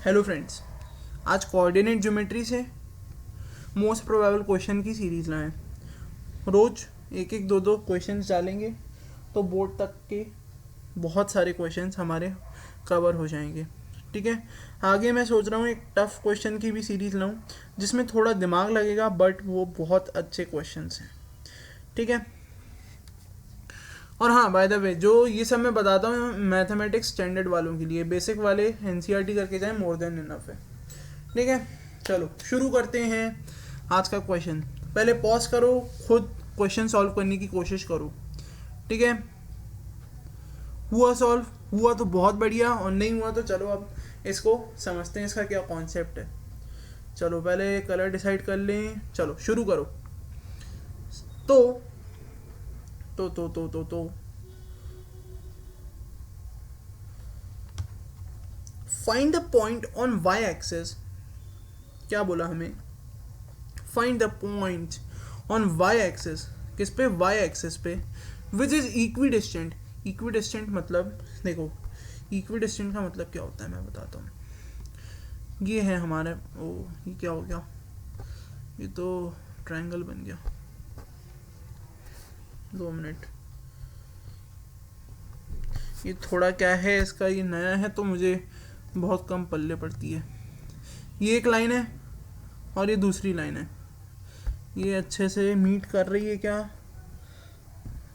Hello friends, आज coordinate geometry से most probable question की सीरीज़ लाएं। रोज़ एक एक दो दो क्वेश्चंस डालेंगे तो बोर्ड तक के बहुत सारे क्वेश्चंस हमारे कवर हो जाएंगे। ठीक है, आगे मैं सोच रहा हूँ एक टफ़ क्वेश्चन की भी सीरीज़ लाऊं जिसमें थोड़ा दिमाग लगेगा बट वो बहुत अच्छे क्वेश्चंस हैं। ठीक है, और हाँ बाय द वे जो ये सब मैं बताता हूँ मैथमेटिक्स स्टैंडर्ड वालों के लिए, बेसिक वाले एनसीईआरटी करके जाएं मोर देन इनफ है। ठीक है, चलो शुरू करते हैं आज का क्वेश्चन। पहले पॉज करो, खुद क्वेश्चन सॉल्व करने की कोशिश करो। ठीक है, हुआ सॉल्व, हुआ तो बहुत बढ़िया, और नहीं हुआ तो चलो अब इसको समझते हैं, इसका क्या कॉन्सेप्ट है। चलो पहले कलर डिसाइड कर लें, चलो शुरू करो। तो find the point on Y axis. क्या बोला हमें? Find the point on Y axis. किस पे? वाई एक्सिस पे, विच इज इक्विडिस्टेंट। इक्विडिस्टेंट मतलब देखो, इक्विडिस्टेंट का मतलब क्या होता है मैं बताता हूँ। ये है हमारे, ओ ये क्या हो गया, ये तो ट्रायंगल बन गया। 2 मिनट, ये थोड़ा क्या है इसका, ये नया है तो मुझे बहुत कम पल्ले पड़ती है। ये एक लाइन है और ये दूसरी लाइन है, ये अच्छे से मीट कर रही है क्या?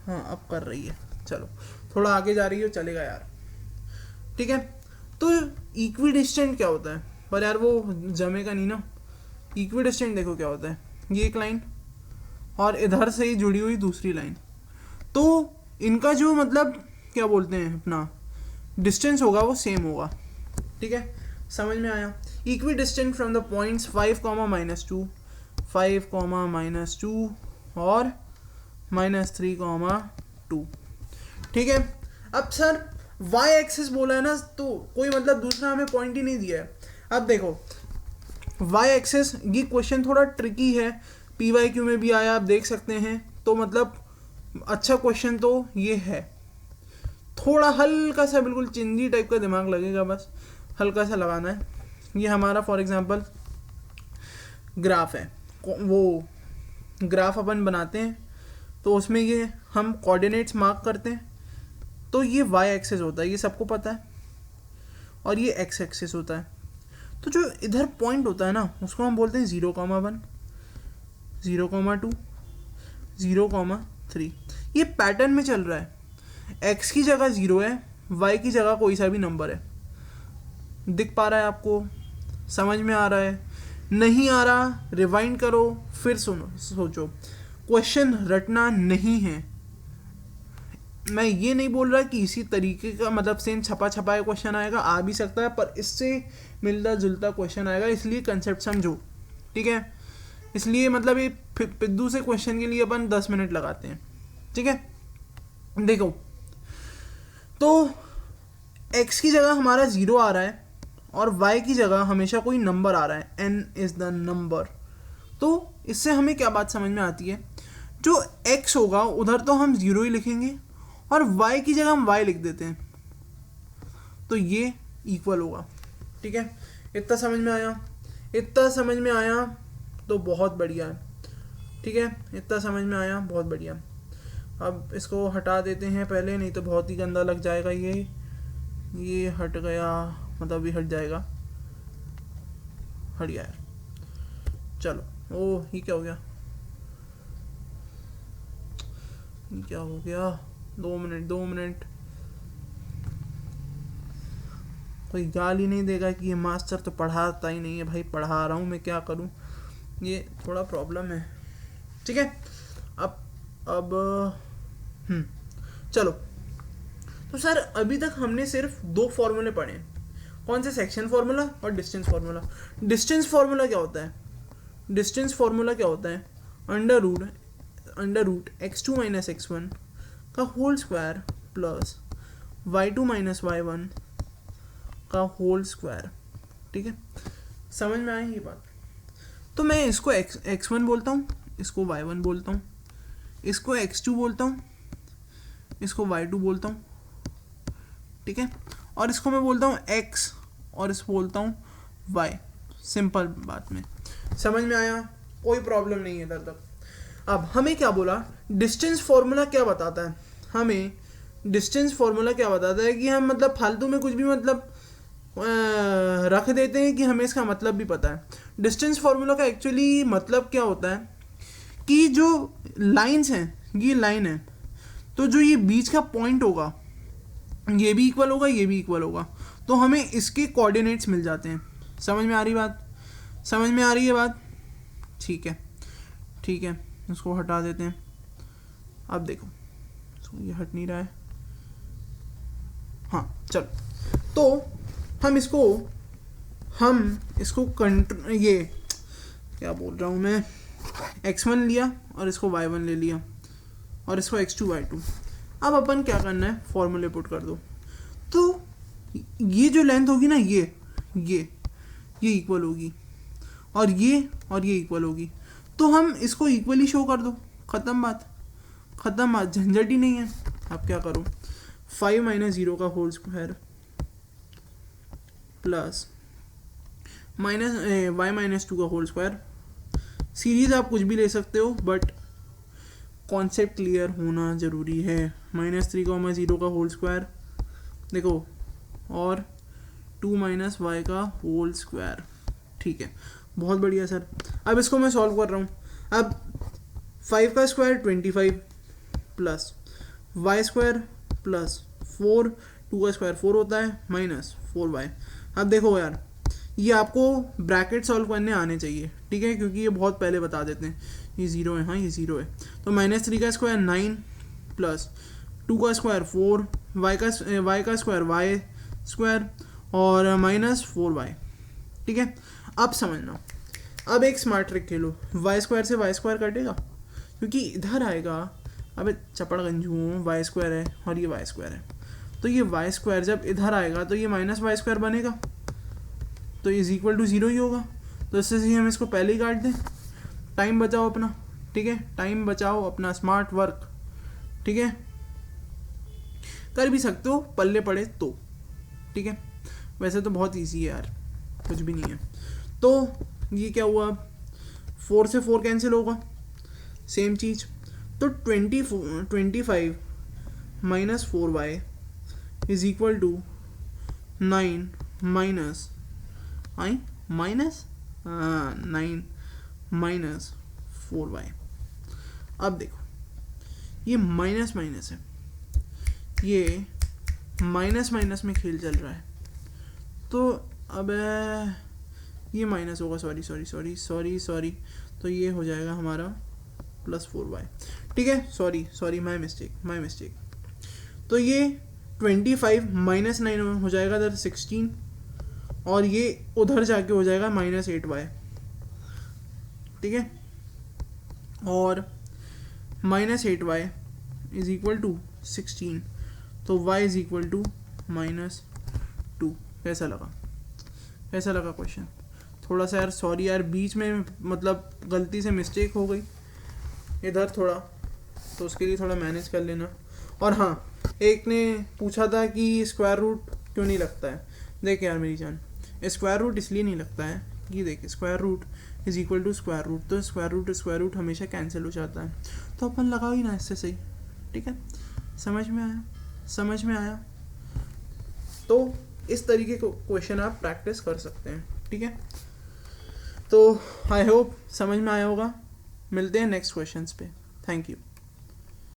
हाँ अब कर रही है, चलो थोड़ा आगे जा रही है, चलेगा यार। ठीक है, तो इक्विडिस्टेंट क्या होता है? पर यार वो जमेगा नहीं ना। इक्विडिस्टेंट देखो क्या होता है, ये एक लाइन और इधर से ही जुड़ी हुई दूसरी लाइन, तो इनका जो मतलब क्या बोलते हैं अपना डिस्टेंस होगा वो सेम होगा। ठीक है, समझ में आया? Equi distant from the points 5, -2, 5, -2 और -3, 2। ठीक है, अब सर y एक्सिस बोला है ना, तो कोई मतलब दूसरा हमें पॉइंट ही नहीं दिया है। अब देखो y एक्सिस, ये क्वेश्चन थोड़ा ट्रिकी है, PYQ में भी आया, आप देख सकते हैं, तो मतलब अच्छा क्वेश्चन तो ये है। थोड़ा हल्का सा बिल्कुल चिंदी टाइप का दिमाग लगेगा, बस हल्का सा लगाना है। ये हमारा फॉर एग्जांपल ग्राफ है, वो ग्राफ अपन बनाते हैं तो उसमें ये हम कोऑर्डिनेट्स मार्क करते हैं, तो ये वाई एक्सिस होता है, ये सबको पता है, और ये एक्स एक्सिस होता है। तो जो इधर पॉइंट होता है ना, उसको हम बोलते हैं 0,1, 0,2, 0,3। ये पैटर्न में चल रहा है, एक्स की जगह 0 है, वाई की जगह कोई सा भी नंबर है। दिख पा रहा है आपको? समझ में आ रहा है? नहीं आ रहा रिवाइंड करो, फिर सुनो, सोचो। क्वेश्चन रटना नहीं है, मैं ये नहीं बोल रहा कि इसी तरीके का मतलब सेम छपा छपाया क्वेश्चन आएगा, आ भी सकता है, पर इससे मिलता जुलता क्वेश्चन आएगा, इसलिए कंसेप्ट समझो। ठीक है, इसलिए मतलब ये पिद्दू से क्वेश्चन के लिए अपन 10 मिनट लगाते हैं। ठीक है, देखो तो x की जगह हमारा 0 आ रहा है और y की जगह हमेशा कोई नंबर आ रहा है, n इज द नंबर। तो इससे हमें क्या बात समझ में आती है, जो x होगा उधर तो हम 0 ही लिखेंगे और y की जगह हम y लिख देते हैं, तो ये इक्वल होगा। ठीक है, इतना समझ में आया? इतना समझ में आया तो बहुत बढ़िया है। ठीक है, इतना समझ में आया, बहुत बढ़िया। अब इसको हटा देते हैं पहले, नहीं तो बहुत ही गंदा लग जाएगा। ये हट गया, मतलब ये हट जाएगा, हट गया यार। चलो, ओह ये क्या हो गया, ये क्या हो गया? 2 मिनट, 2 मिनट। कोई गाल ही नहीं देगा कि ये मास्टर तो पढ़ाता ही नहीं है। भाई पढ़ा रहा हूँ मैं, क्या करूँ, ये थोड़ा प्रॉब्लम है। ठीक है, अब चलो। तो सर अभी तक हमने सिर्फ 2 फॉर्मूले पढ़े, कौन से? सेक्शन फार्मूला और डिस्टेंस फार्मूला। डिस्टेंस फार्मूला क्या होता है? डिस्टेंस फार्मूला क्या होता है? अंडर रूट x2 - x1 का whole square plus y2 - y1 का होल स्क्वायर। ठीक है, समझ में आई ये बात? तो मैं इसको x1 बोलता हूँ, इसको y1 बोलता हूँ, इसको x2 बोलता हूँ, इसको y2 बोलता हूँ। ठीक है, और इसको मैं बोलता हूँ x और इसको बोलता हूँ y, सिंपल बात में समझ में आया, कोई प्रॉब्लम नहीं है इधर तक। अब हमें क्या बोला, डिस्टेंस फार्मूला क्या बताता है, हमें डिस्टेंस फार्मूला क्या बताता है कि हम मतलब फालतू में कुछ भी मतलब रख देते हैं कि हमें इसका मतलब भी पता है। डिस्टेंस फार्मूला का एक्चुअली मतलब क्या होता है कि जो लाइंस हैं, ये लाइन है, तो जो ये बीच का पॉइंट होगा ये भी इक्वल होगा, ये भी इक्वल होगा, तो हमें इसके कोऑर्डिनेट्स मिल जाते हैं। समझ में आ रही बात, समझ में आ रही है बात, ठीक है ठीक है, इसको हटा देते हैं। अब देखो ये हट नहीं रहा है, हाँ चलो, तो हम इसको ये क्या बोल रहा हूँ मैं, x1 लिया और इसको y1 ले लिया और इसको x2 y2। अब अपन क्या करना है, फॉर्मूले पुट कर दो, तो ये जो लेंथ होगी ना, ये इक्वल होगी और ये इक्वल होगी, तो हम इसको इक्वली शो कर दो, ख़त्म बात, झंझट ही नहीं है। अब क्या करो, 5 - 0 का होल स्क्वायर प्लस y - 2 का होल स्क्वायर। सीरीज आप कुछ भी ले सकते हो बट कॉन्सेप्ट क्लियर होना ज़रूरी है। -3 0 का होल स्क्वायर देखो, और 2 - y का होल स्क्वायर, ठीक है, बहुत बढ़िया सर। अब इसको मैं सॉल्व कर रहा हूँ। अब 5 का square 25 plus y square plus 4, 2 का स्क्वायर 4 होता है, माइनस 4y। अब देखो यार, ये आपको ब्रैकेट सॉल्व करने आने चाहिए, ठीक है, क्योंकि ये बहुत पहले बता देते हैं। ये 0 है, हाँ ये 0 है, तो -3 का स्क्वायर 9 प्लस 2 का स्क्वायर 4, y का स्क्वायर y स्क्वायर और -4y, ठीक है। अब समझना, अब एक स्मार्ट ट्रिक खेलो, y स्क्वायर से y स्क्वायर कटेगा, क्योंकि इधर आएगा, अबे चपड़ गंजू, y स्क्वायर है और ये y स्क्वायर है, तो ये y स्क्वायर जब इधर आएगा तो ये -y स्क्वायर बनेगा, तो इज इक्वल टू 0 ही होगा। तो इससे ही हम इसको पहले ही काट दें, टाइम बचाओ अपना, ठीक है, टाइम बचाओ अपना, स्मार्ट वर्क, ठीक है, कर भी सकते हो पल्ले पड़े तो, ठीक है, वैसे तो बहुत इजी है यार, कुछ भी नहीं है। तो ये क्या हुआ, 4 से 4 कैंसिल होगा, सेम चीज़, तो 25 - 4y is equal to 9 minus 4y। अब देखो ये माइनस माइनस है, ये माइनस माइनस में खेल चल रहा है, तो अब ये माइनस होगा, सॉरी, तो ये हो जाएगा हमारा +4y, ठीक है, सॉरी माय मिस्टेक। तो ये 25 - 9 हो जाएगा इधर 16, और ये उधर जाके हो जाएगा -8y, ठीक है, और -8y इज इक्वल टू 16, तो y इज इक्वल टू -2। कैसा लगा क्वेश्चन? थोड़ा सा यार सॉरी यार, बीच में मतलब गलती से मिस्टेक हो गई इधर थोड़ा, तो उसके लिए थोड़ा मैनेज कर लेना। और हाँ, एक ने पूछा था कि स्क्वायर रूट क्यों नहीं लगता है। देख यार मेरी जान, स्क्वायर रूट इसलिए नहीं लगता है कि देख, square root is equal to square root, तो स्क्वायर रूट हमेशा कैंसिल हो जाता है, तो अपन लगाओ ही ना इससे, सही, ठीक है, समझ में आया। तो इस तरीके को क्वेश्चन आप प्रैक्टिस कर सकते हैं, ठीक है। तो आई होप समझ में आया होगा। मिलते हैं नेक्स्ट क्वेश्चंस पे। Thank you.